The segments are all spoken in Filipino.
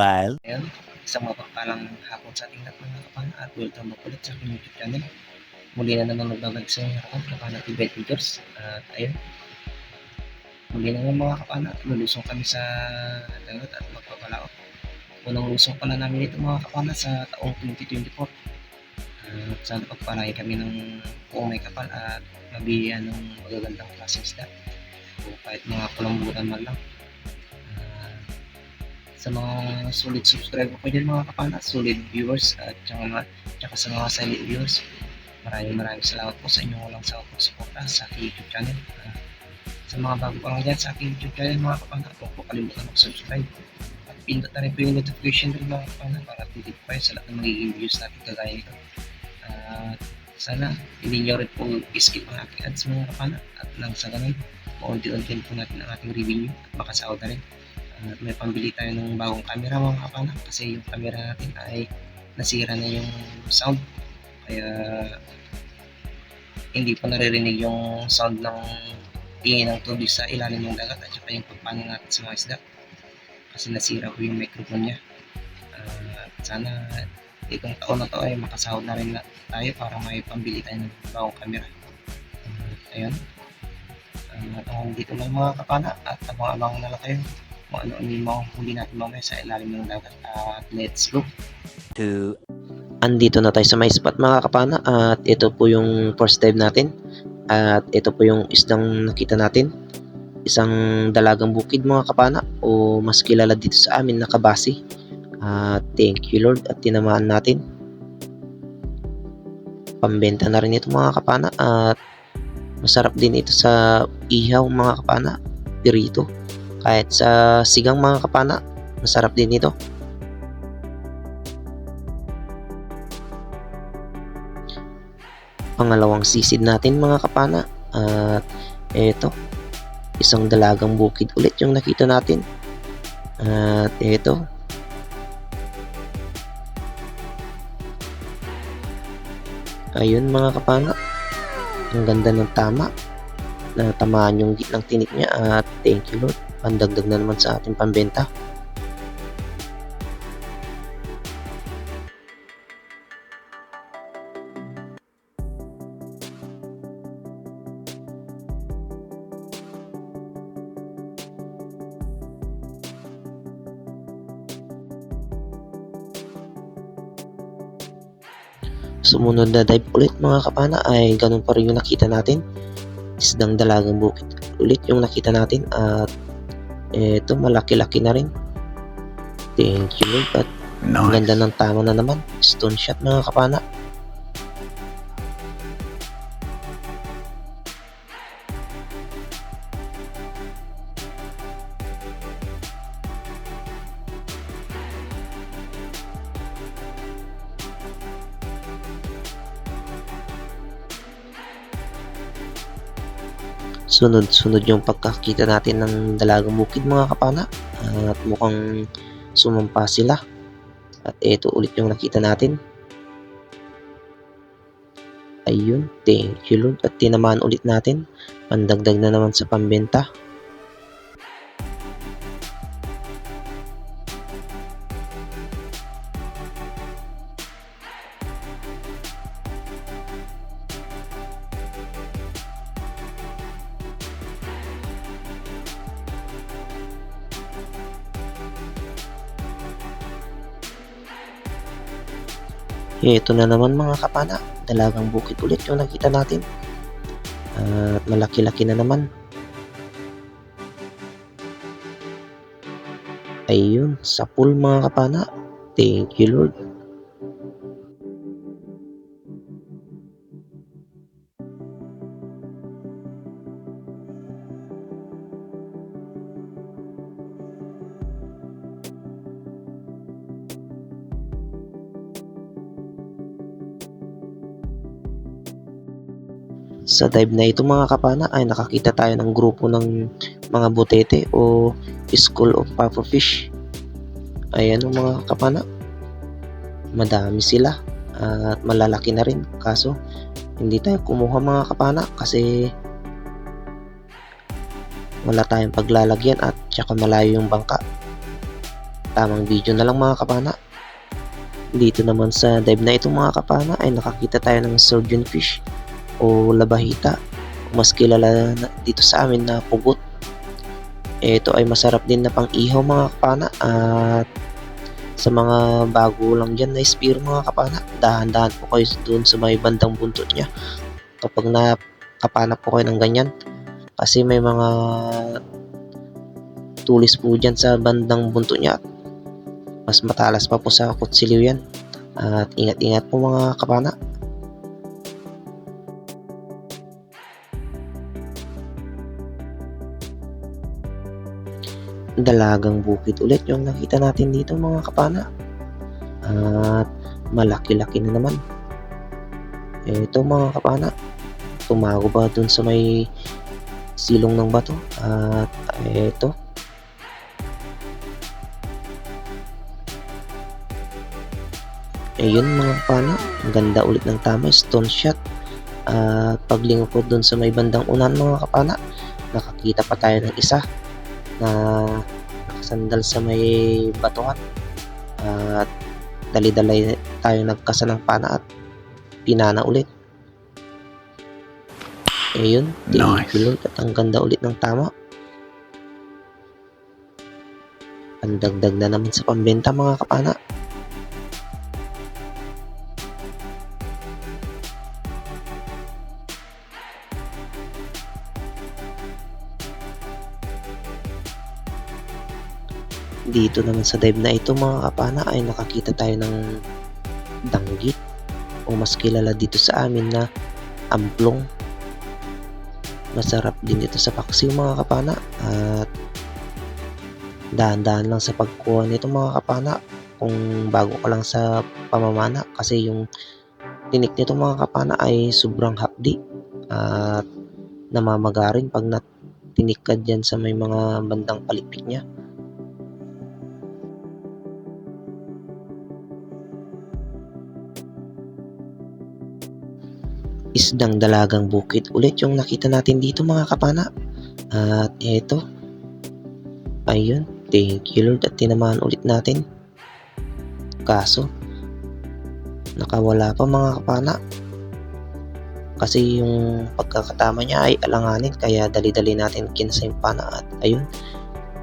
while. Ayan, isang mapagpalang hapon sa ating lahat mga kapana at welcome back ulit sa aking YouTube channel. Muli na naman nagbabalik sa inyo ako, Kapana TV Adventures. At ayun, muli na naman mga kapana, lulusong kami sa dagat at magpapalaot. Unang lusong pala namin ito mga kapana sa taong 2024. Sana pagpalain kami ng kung may kapal at mabihan ng magagandang klaseng isda o kahit mga kulambutan man lang. Sa mga solid subscriber ko dyan mga kapana, solid viewers at tsaka sa mga silent viewers, maraming salamat po sa inyong walang sawang pagsuporta sa aking YouTube channel. Sa mga bago pa lang dyan sa aking YouTube channel mga kapana, huwag po kalimutan mag-subscribe at pindot na rin po yung notification rin mga kapana para updated pa sa lahat ng magiging views natin kagaya nito. Sana hindi nyo rin po skip ang aking ads mga kapana at nang sa ganun, maunti-unti po natin ang ating revenue at makasahod na rin. May pambili tayo ng bagong camera mga kapana kasi yung camera natin ay nasira na yung sound kaya hindi pa naririnig yung sound ng tingin ng tubig sa ilalim ng dagat at saka yung pagpaning natin sa mga isda kasi nasira ko yung microphone nya. Sana itong taon na to ay makasahod na rin tayo para may pambili tayo ng bagong camera. Ayun, dito lang mga kapana at abang-abang na lang kayo kung ano yung mga huli natin mamaya sa ilalim ng dagat at let's go. Andito na tayo sa may spot mga kapana at ito po yung first dive natin at ito po yung isdang nakita natin, isang dalagang bukid mga kapana o mas kilala dito sa amin na kabasi. Thank you Lord at tinamaan natin. Pambenta na rin ito mga kapana at masarap din ito sa ihaw mga kapana, pirito. Kahit sa sigang mga kapana, masarap din ito. Pangalawang sisid natin mga kapana. At eto, isang dalagang bukid ulit yung nakita natin. At eto, ayun mga kapana, ang ganda ng tama. Natamaan yung gitnang tinik niya at thank you Lord. Pandagdag na naman sa ating pambenta. Sumunod na dive ulit mga kapana ay ganun pa rin yung nakita natin. Isdang dalagang bukid ulit yung nakita natin at eto malaki-laki na rin. Thank you Lord at ang ganda ng tama na naman, stone shot mga kapana. Sunod yung pagkakita natin ng dalagang bukid mga kapana at mukhang sumampa sila at ito ulit yung nakita natin. Ayun, thank you Lord at tinamaan ulit natin. Pandagdag na naman sa pambenta. Ito na naman mga kapana, dalagang bukid ulit yung nakita natin at malaki-laki na naman. Ayun, sa pool mga kapana, thank you Lord. Sa dive na ito mga kapana ay nakakita tayo ng grupo ng mga butete o school of pufferfish. Ayan o mga kapana, madami sila at malalaki na rin, kaso hindi tayo kumuha mga kapana kasi wala tayong paglalagyan at saka malayo yung bangka. tamang video na lang mga kapana. Dito naman sa dive na ito mga kapana ay nakakita tayo ng surgeonfish o labahita, mas kilala dito sa amin na pugot. Ito ay masarap din na pang-ihaw mga kapana, at sa mga bago lang dyan na spear mga kapana, dahan-dahan po kayo doon sa may bandang buntot niya kapag nakapanap po kayo ng ganyan, kasi may mga tulis po dyan sa bandang buntot niya, mas matalas pa po sa kutsiliw yan. At ingat-ingat po mga kapana. Dalagang bukid ulit yung nakita natin dito mga kapana, at malaki-laki na naman. Ito mga kapana, tumago ba dun sa may silong ng bato, at ito ayun mga kapana, ang ganda ulit ng tama, stone shot. At paglingo ko dun sa may bandang unan mga kapana, nakakita pa tayo ng isa na nakasandal sa may batuhan, at dali-dali tayo nagkasa ng pana at pinana ulit. Ayun, thank you Lord, at ang ganda ulit ng tama. Pandagdag na naman sa pambenta mga kapana. Dito naman sa dive na ito mga kapana ay nakakita tayo ng danggit, o mas kilala dito sa amin na amplong. Masarap din ito sa paksiw mga kapana, at dahan-dahan lang sa pagkuha nito mga kapana kung bago ka lang sa pamamana, kasi yung tinik nito mga kapana ay sobrang hapdi at namamagarin pag natinik ka dyan sa may mga bandang palikpik niya. Isdang dalagang bukid ulit yung nakita natin dito mga kapana, at eto, ayun, thank you Lord, at tinamaan ulit natin, kaso nakawala pa mga kapana, kasi yung pagkakatama niya ay alanganin, kaya dali-dali natin kinasa yung pana, at ayun,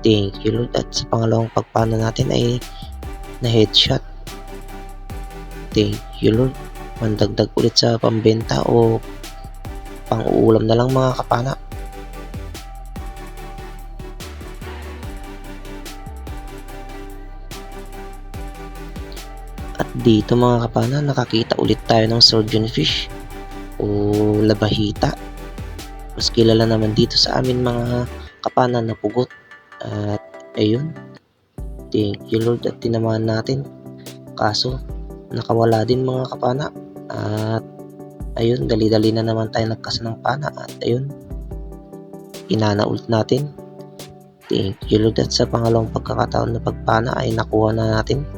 thank you Lord, at sa pangalawang pagpana natin ay na headshot. Thank you Lord, mandagdag ulit sa pambenta o pang-uulam na lang mga kapana. At dito mga kapana, nakakita ulit tayo ng surgeonfish o labahita, mas kilala naman dito sa amin mga kapana na pugot. At ayun, thank you Lord, at tinamaan natin, kaso nakawala din mga kapana. At ayun, dali-dali na naman tayo nagkasa ng pana, at ayun, inana ulit natin. Thank you Lord, at sa pangalawang pagkakataon na pagpana ay nakuha na natin.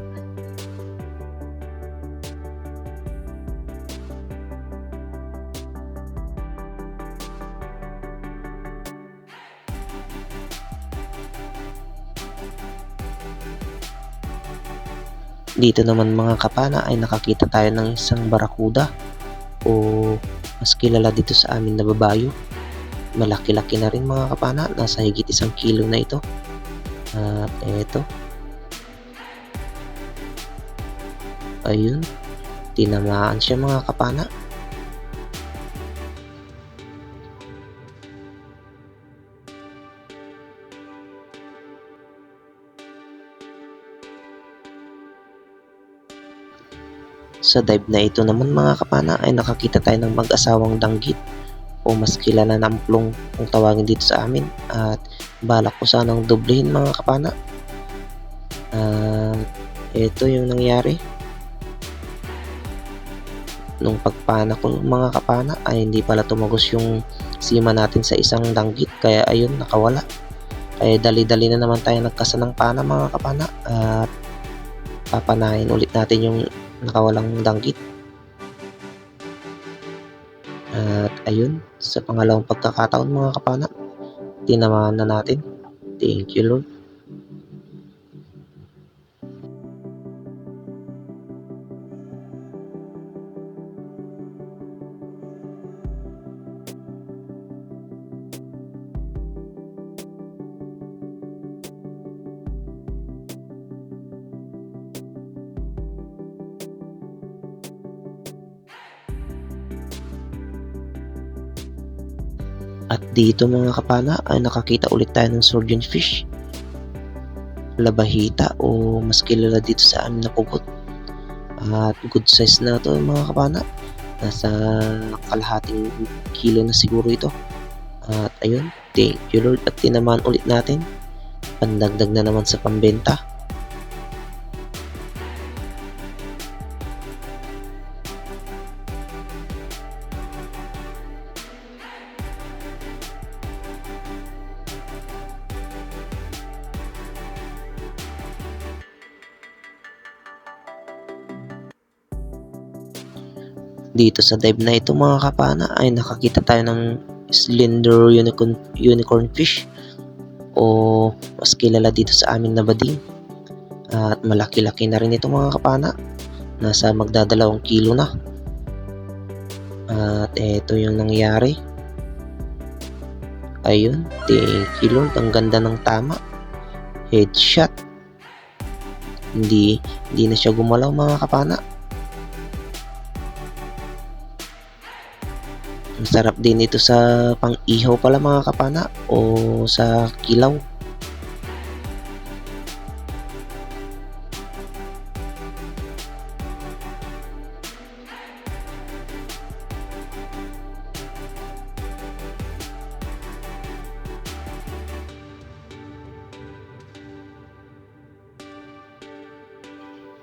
Dito naman mga kapana ay nakakita tayo ng isang barakuda, o mas kilala dito sa amin na babayo. Malaki-laki na rin mga kapana, nasa higit 1 kilo na ito. At eto, ayun, tinamaan siya mga kapana. Sa dive na ito naman mga kapana ay nakakita tayo ng mag-asawang danggit, o mas kilala na amplong kung tawagin dito sa amin, at balak ko sanang doblehin mga kapana. Ito yung nangyari. Nung pagpana ko mga kapana ay hindi pala tumagos yung sima natin sa isang danggit, kaya ayun, nakawala. Kaya dali-dali na naman tayo nagkasa ng pana mga kapana, at papanahin ulit natin yung nakawalang danggit. At ayun, sa pangalawang pagkakataon mga kapana, tinamaan na natin. Thank you Lord. At dito mga kapana ay nakakita ulit tayo ng surgeonfish, labahita o mas kilala dito sa amin na pugot. At good size na ito mga kapana, nasa kalahating kilo na siguro ito. At ayun, thank you Lord, at tinamaan ulit natin, pandagdag na naman sa pambenta. Dito sa dive na ito mga kapana ay nakakita tayo ng slender unicorn fish o mas kilala dito sa amin na bading. At malaki-laki na rin ito mga kapana, nasa magdadalawang kilo na. At ito yung nangyari. Ayun, thank you Lord, ang ganda ng tama, headshot. Hindi na siya gumalaw mga kapana. Ang sarap din ito sa pang-ihaw pala mga kapana o sa kilaw.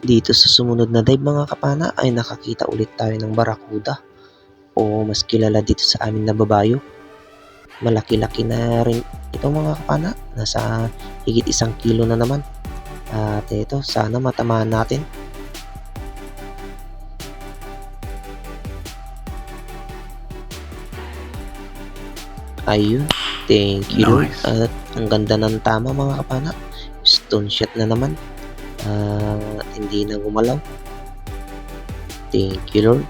Dito sa sumunod na dive mga kapana ay nakakita ulit tayo ng barakuda o mas kilala dito sa amin na babayo. Malaki-laki na rin ito mga kapana, nasa higit 1 kilo na naman. At ito, sana matamaan natin. Ayun, thank you Lord. At ang ganda ng tama mga kapana, stone shot na naman. Hindi na gumalaw. Thank you Lord.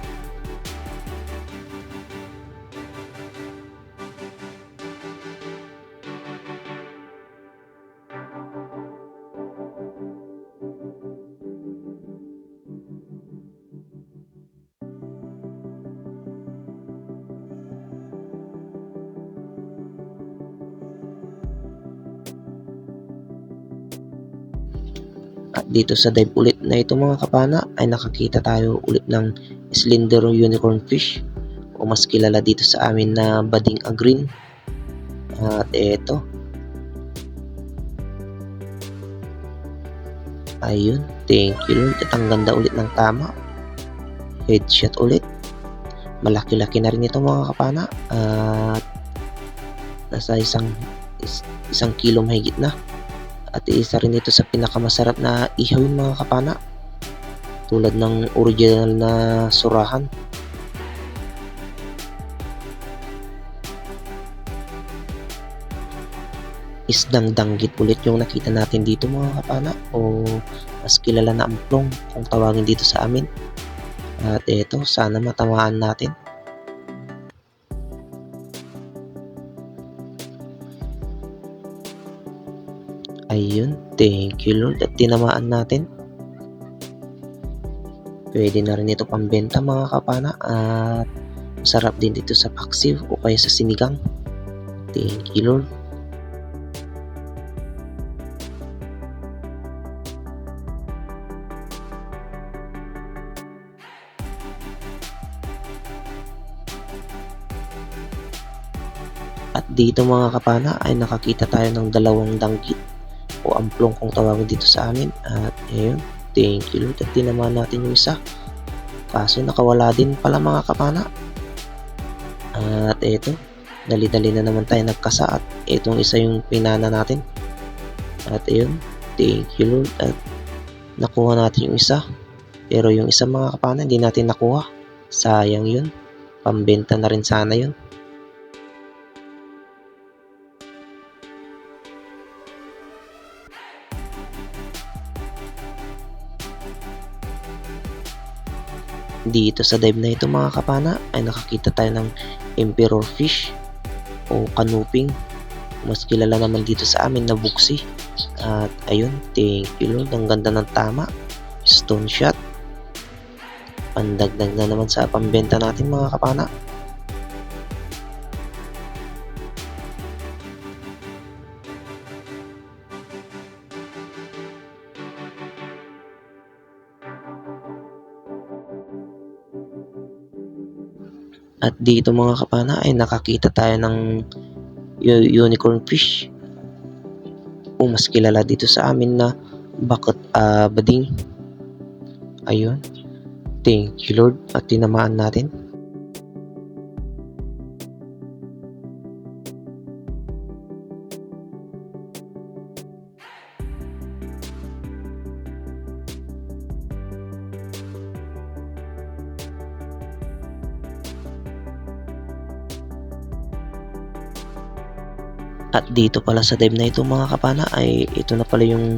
At dito sa dive ulit na ito mga kapana ay nakakita tayo ulit ng slender unicorn fish o mas kilala dito sa amin na bading agreen. At eto, ayun, thank you Lord, at ang ganda ulit ng tama, headshot ulit. Malaki-laki na rin ito mga kapana at nasa isang kilo mahigit na. At isa rin ito sa pinakamasarap na ihawin mga kapana, tulad ng original na surahan. Isdang danggit ulit yung nakita natin dito mga kapana o mas kilala na amplong kung tawagin dito sa amin. At eto, sana matamaan natin. Ayun, thank you Lord, at tinamaan natin. Pwede na rin ito pambenta mga kapana at masarap din dito sa paksiw o kaya sa sinigang. Thank you Lord. At dito mga kapana ay nakakita tayo ng dalawang danggit o amplong kung tawagin dito sa amin. At ayun, thank you Lord, at tinamaan natin yung isa, kaso nakawala din pala mga kapana. At eto, dali-dali na naman tayo nagkasa at etong isa yung pinana natin. At ayun, thank you Lord, at nakuha natin yung isa, pero yung isa mga kapana hindi natin nakuha. Sayang yun, pambenta na rin sana yun. Dito sa dive na ito mga kapana ay nakakita tayo ng emperor fish o kanuping, mas kilala naman dito sa amin na buksi. At ayun, thank you Lord, ang ganda ng tama, stone shot. Pandagdag na naman sa pambenta natin mga kapana. At dito mga kapana ay nakakita tayo ng unicorn fish o mas kilala dito sa amin na bakot bading. Ayun, thank you Lord at tinamaan natin. At dito pala sa dive na ito mga kapana ay ito na pala yung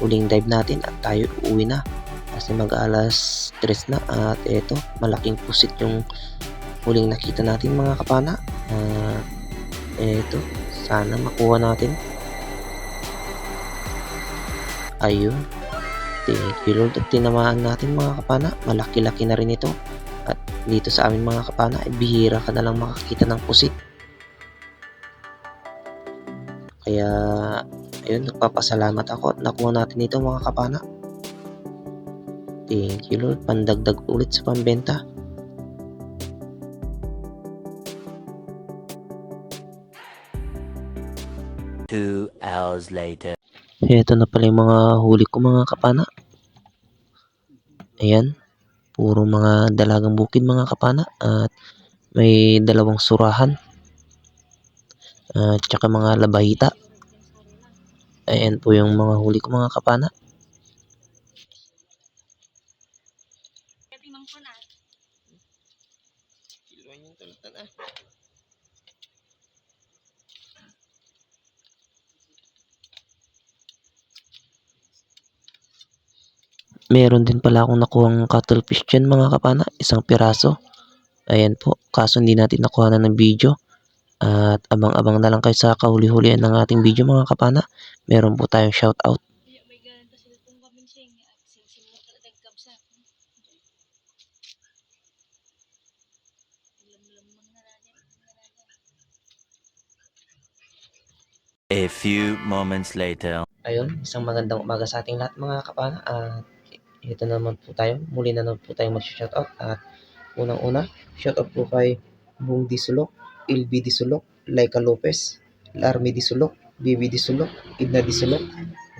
huling dive natin at tayo uuwi na kasi mag-alas 3 na at ito malaking pusit yung huling nakita natin mga kapana. Ito sana makuha natin. Ayun, thank you Lord at tinamaan natin mga kapana. Malaki-laki na rin ito at dito sa amin mga kapana ay bihira ka na lang makakita ng pusit. Kaya ayun, nagpapasalamat ako at nakuha natin ito mga kapana. Thank you Lord, pandagdag ulit sa pambenta. Two hours later. Ito na pala yung mga huli ko mga kapana. Ayan, puro mga dalagang bukid mga kapana at may dalawang surahan at saka mga labahita. Ayan po yung mga huli ko mga kapana. Meron din pala akong nakuhang cuttlefish dyan mga kapana, isang piraso. Ayan po, kaso hindi natin nakuha na ng video. At abang-abang na lang kayo sa kahuli-hulian ng ating video mga kapana. Meron po tayong shoutout. A few moments later. Ayun, isang magandang umaga sa ating lahat mga kapana. At ito naman po tayo, muli na naman po tayong mag-shoutout. At unang-una, shoutout po kay Bung Disulok, Ilby Disulok, Laika Lopez, Larmy Disulok, Bibi Disulok, Idna Disulok,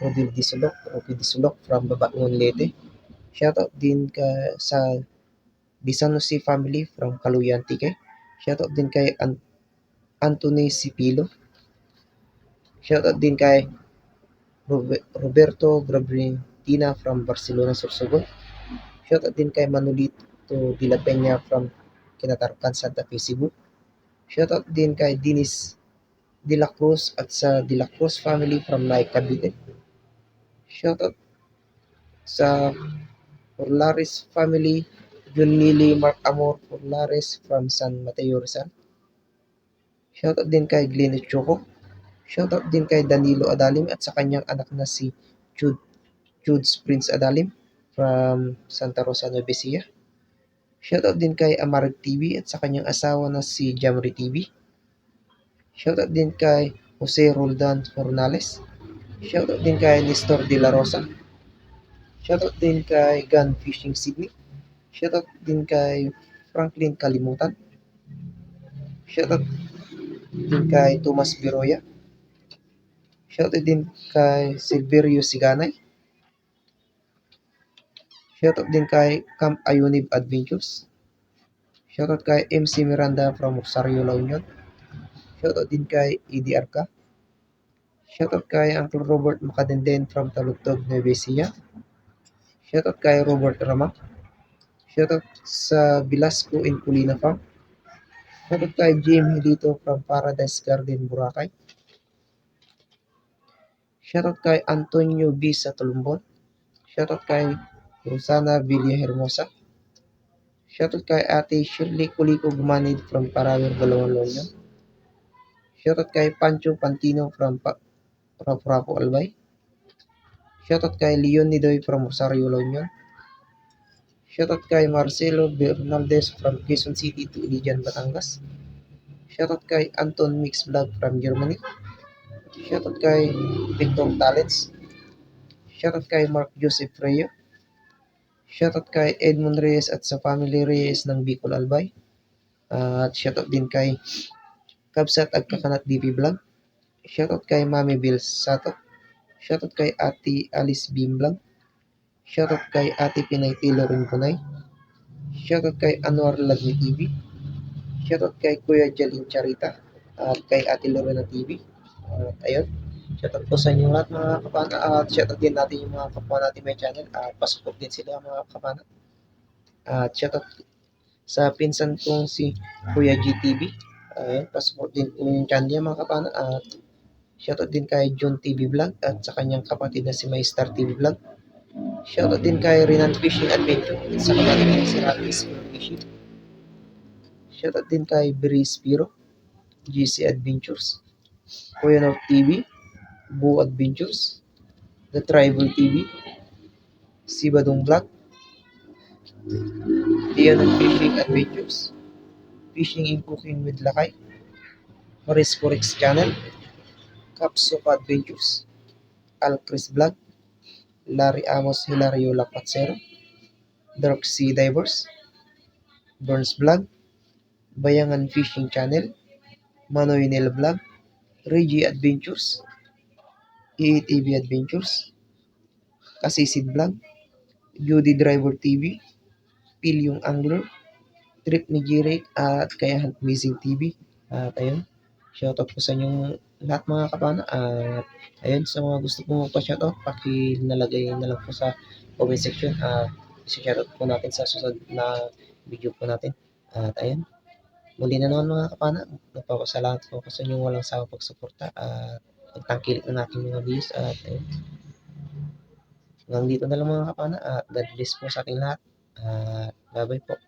Rodil Disulok, Rocky Disulok from Babangon Leyte. Shoutout din sa Bisanusi family from Kaluyan Tike. Shoutout din kay Anthony Sipilo. Shoutout din kay Roberto Grabrentina from Barcelona, Sorsogon. Shoutout din kay Manolito de la Peña from Kinatarkan, Santa Fe, Cebu. Shoutout din kay Dennis De La Cruz at sa De La Cruz family from Naik, Cavite. Shoutout sa Forlares family, Jun Nili Mark Amor Forlares from San Mateo, Rizal. Shoutout din kay Glenn Choco. Shoutout din kay Danilo Adalim at sa kanyang anak na si Judes Prince Adalim from Santa Rosa, Nueva Ecija. Shoutout din kay Amarag TV at sa kanyang asawa na si Jamri TV. Shoutout din kay Jose Roldan Fornales. Shoutout din kay Nestor De La Rosa. Shoutout din kay Gun Fishing Sydney. Shoutout din kay Franklin Kalimutan. Shoutout din kay Thomas Biroya. Shoutout din kay Silverio Siganay. Shoutout din kay Camp Ayunib Adventures. Shoutout kay MC Miranda from Rosario, La Union. Shoutout din kay ED Arca. Shoutout kay Uncle Robert Macadenden from Talugtog, Nueva Ecija. Shoutout kay Robert Rama. Shoutout sa Velasco in Colina Farm. Shoutout kay Jim Hilito from Paradise Garden, Boracay. Shoutout kay Antonio B. sa Tulumbon. Shoutout kay Rosana Villahermosa. Shoutout kay Ate Shirley Kuliko Gumanid from Parawer, Balawang, La Union. Shoutout kay Pancho Pantino from Rapu-Rapu, Albay. Shoutout kay Leon Nidoy from Rosario, La Union. Shoutout kay Marcelo Bernaldez from Quezon City to Ilijan, Batangas. Shoutout kay Anton Mix Vlog from Germany. Shoutout kay Victor Talents. Shoutout kay Mark Joseph Freyo. Shoutout kay Edmond Reyes at sa family Reyes ng Bicol, Albay. At shoutout din kay Kabsat Agkakanat DP Vlog. Shoutout kay Mami Bill Sato. Shoutout kay Ate Alice Beam Vlog. Shoutout kay Ate Pinay Tailoring Kunay. Shoutout kay Anwar Lagni TV. Shoutout kay Kuya Jalin Charita. At kay Ate Lorena TV. At ayun. Shoutout po sa inyo lahat mga kapana. At shoutout din natin yung mga kapwa natin may channel. At pasuport din sila mga kapana. At shoutout sa pinsan kong si Kuya GTV. Ayun, pasuport din po yung channel niya mga kapana. At shoutout din kay John TV Vlog at sa kanyang kapatid na si Maystar TV Vlog. Shoutout din kay Renan Fishing Adventure at sa kapatid niya si Rocky Spear Fishing. Shoutout din kay Breeze Spiro, GC Adventures, Kuya North TV, Boo Adventures, The Tribal TV, Sibadong Vlog, Leon Fishing Adventures, Fishing and Cooking with Lakay, Maris Forex Channel, Capsopa Adventures, Al Chris Vlog, Larry Amos Hilario Lapatsero, Dark Sea Divers, Burns Vlog, Bayangan Fishing Channel, Manoy Nel Vlog, Reggie Adventures, EATV Adventures, Kasisid Vlog, Judy Driver TV, Pilyong Angler, Trip ni Jirek at kaya Hunt Missing TV. At ayun, shoutout po sa inyong lahat mga kapana. At ayun, sa mga gusto po magpa-shoutout, pakinalagay na lang po sa comment section. At isi-shoutout po natin sa susunod na video po natin. At ayun, muli na naman mga kapana, nagpapasalamat po ako sa inyong walang sawang pagsuporta at pagtangkilik ng aking mga views. At ayun, hanggang dito na lang mga kapana at God bless po sa ating lahat. Bye bye po.